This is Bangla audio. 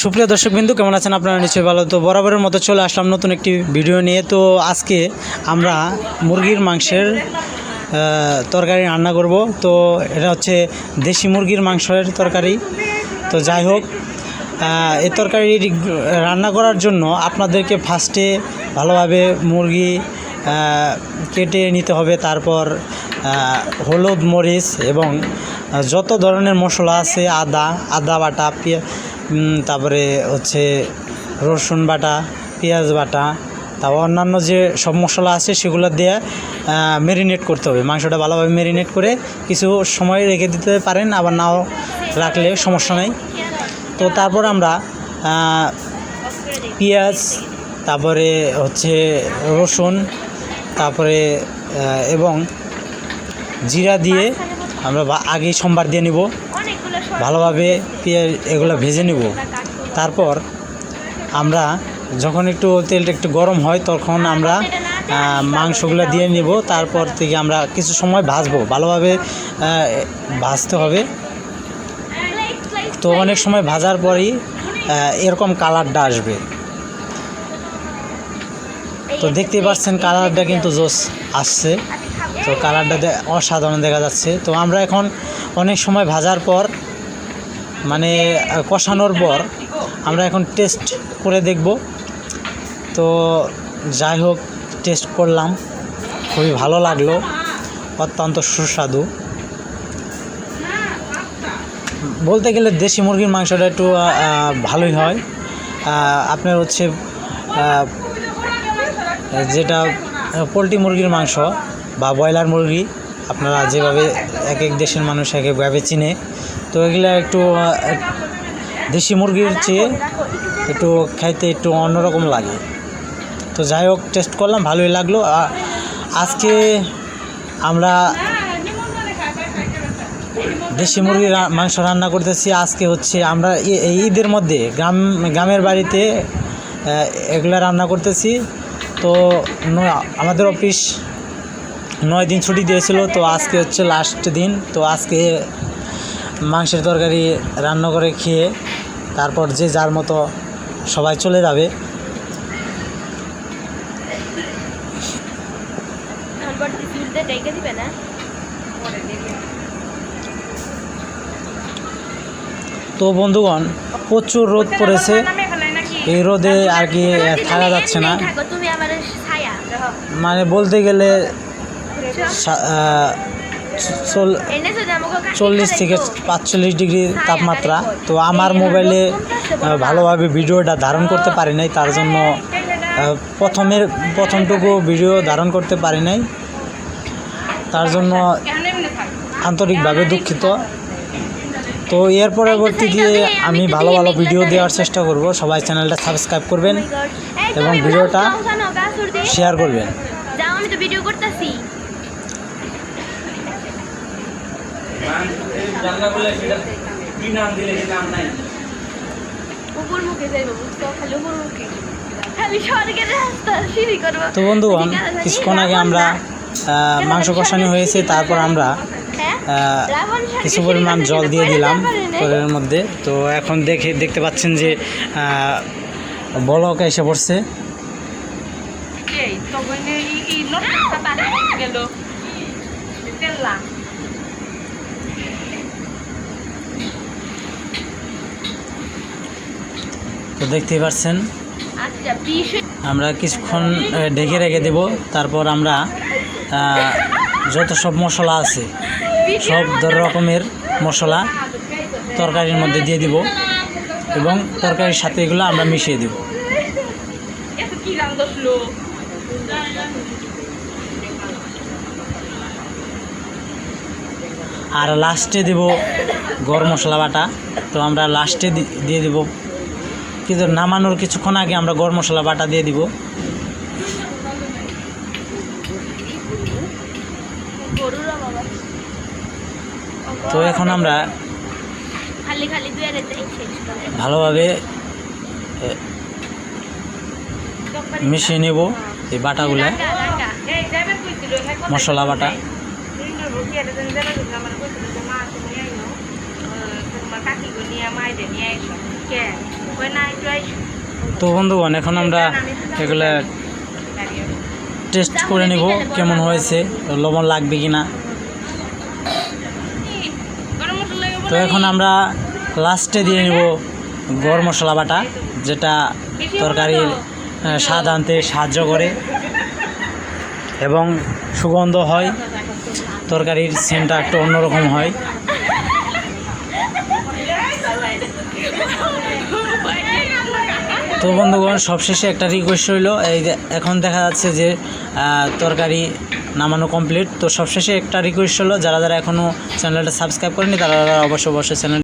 সুপ্রিয় দর্শকবৃন্দু, কেমন আছেন আপনারা? নিশ্চয়ই ভালো। তো বরাবরের মতো চলে আসলাম নতুন একটি ভিডিও নিয়ে। তো আজকে আমরা মুরগির মাংসের তরকারি রান্না করব। তো এটা হচ্ছে দেশি মুরগির মাংসের তরকারি। তো যাই হোক, এই তরকারি রান্না করার জন্য আপনাদেরকে ফার্স্টে ভালোভাবে মুরগি কেটে নিতে হবে। তারপর হলুদ, মরিচ এবং যত ধরনের মশলা আছে, আদা বাটা, তারপরে হচ্ছে রসুন বাটা, পেঁয়াজ বাটা, তারপর অন্যান্য যে সব মশলা আছে সেগুলো দিয়ে ম্যারিনেট করতে হবে। মাংসটা ভালোভাবে ম্যারিনেট করে কিছু সময় রেখে দিতে পারেন, আবার নাও রাখলে সমস্যা নেই। তো তারপর আমরা পেঁয়াজ, তারপরে হচ্ছে রসুন, তারপরে এবং জিরা দিয়ে আমরা আগেই সম্বার দিয়ে নিব, ভালোভাবে পেঁয়াজ এগুলো ভেজে নিব। তারপর আমরা যখন তেলটা একটু গরম হয় তখন আমরা মাংসগুলো দিয়ে নিব। তারপর থেকে আমরা কিছু সময় ভাজবো, ভালোভাবে ভাজতে হবে। তো অনেক সময় ভাজার পরই এরকম কালারটা আসবে। তো দেখতেই পাচ্ছেন কালারটা কিন্তু জোস আসছে। তো কালারটা অসাধারণ দেখা যাচ্ছে। তো আমরা এখন অনেক সময় ভাজার পর, মানে কষানোর পর আমরা এখন টেস্ট করে দেখব। তো যাই হোক, টেস্ট করলাম, খুবই ভালো লাগলো, অত্যন্ত সুস্বাদু। বলতে গেলে দেশি মুরগির মাংসটা একটু ভালোই হয়। আপনার হচ্ছে যেটা পোলট্রি মুরগির মাংস বা ব্রয়লার মুরগি, আপনারা যেভাবে এক এক দেশের মানুষ এক একভাবে চিনে, তো এগুলো একটু দেশি মুরগির চেয়ে একটু খাইতে একটু অন্যরকম লাগে। তো যাই হোক, টেস্ট করলাম, ভালোই লাগলো। আজকে আমরা দেশি মুরগির মাংস রান্না করতেছি। আজকে হচ্ছে আমরা এই ঈদের মধ্যে গ্রামের বাড়িতে এগুলো রান্না করতেছি। তো আমাদের অফিস 9 দিন ছুটি দিয়েছিল, তো আজকে হচ্ছে লাস্ট দিন। তো আজকে মাংসের তরকারি রান্না করে খেয়ে তারপর যে যার মতো সবাই চলে যাবে। তো বন্ধুগণ, প্রচুর রোদ পড়েছে। এই রোদে আর কি থাকা যাচ্ছে না। মানে বলতে গেলে 40 থেকে 45 ডিগ্রি তাপমাত্রা। তো আমার মোবাইলে ভালোভাবে ভিডিওটা ধারণ করতে পারি নাই, তার জন্য প্রথমটুকু ভিডিও ধারণ করতে পারি নাই, তার জন্য আন্তরিকভাবে দুঃখিত। তো এর পরবর্তীতে আমি ভালো ভালো ভিডিও দেওয়ার চেষ্টা করব। সবাই চ্যানেলটা সাবস্ক্রাইব করবেন এবং ভিডিওটা শেয়ার করবেন। তো বন্ধুগণ, কিছুক্ষণ আগে আমরা মাংস কষানো হয়েছে, তারপর আমরা কিছু পরিমাণ জল দিয়ে দিলাম তরকারির মধ্যে। তো এখন দেখতে পাচ্ছেন যে বলক এসে পড়ছে। তো দেখতেই পাচ্ছেন, আমরা কিছুক্ষণ ঢেকে রেখে দেব। তারপর আমরা যত সব মশলা আছে, সব রকমের মশলা তরকারির মধ্যে দিয়ে দিব এবং তরকারির সাথে এগুলো আমরা মিশিয়ে দেব। আর লাস্টে দেব গরম মশলা বাটা। তো আমরা লাস্টে দিয়ে দেব, কিন্তু নামানোর কিছুক্ষণ আগে আমরা গরম মশলা বাটা দিয়ে দিব। তো এখন আমরা ভালোভাবে মিশিয়ে নেব এই বাটাগুলো, মশলা বাটা। তো বন্ধুগণ এখন আমরা এগুলো টেস্ট করে নিব কেমন হয়েছে, লবণ লাগবে কি না। তো এখন আমরা লাস্টে দিয়ে নিব গরম মশলা বাটা, যেটা তরকারির স্বাদ আনতে সাহায্য করে এবং সুগন্ধ হয়, তরকারির সেন্টটা একটু অন্যরকম হয়। তো বন্ধুগণ সবশেষে একটা রিকোয়েস্ট রইল, এই যে এখন দেখা যাচ্ছে যে তরকারি নামানো কমপ্লিট। তো সবশেষে একটা রিকোয়েস্ট হলো, যারা যারা এখনও চ্যানেলটা সাবস্ক্রাইব করেনি তারা অবশ্যই চ্যানেল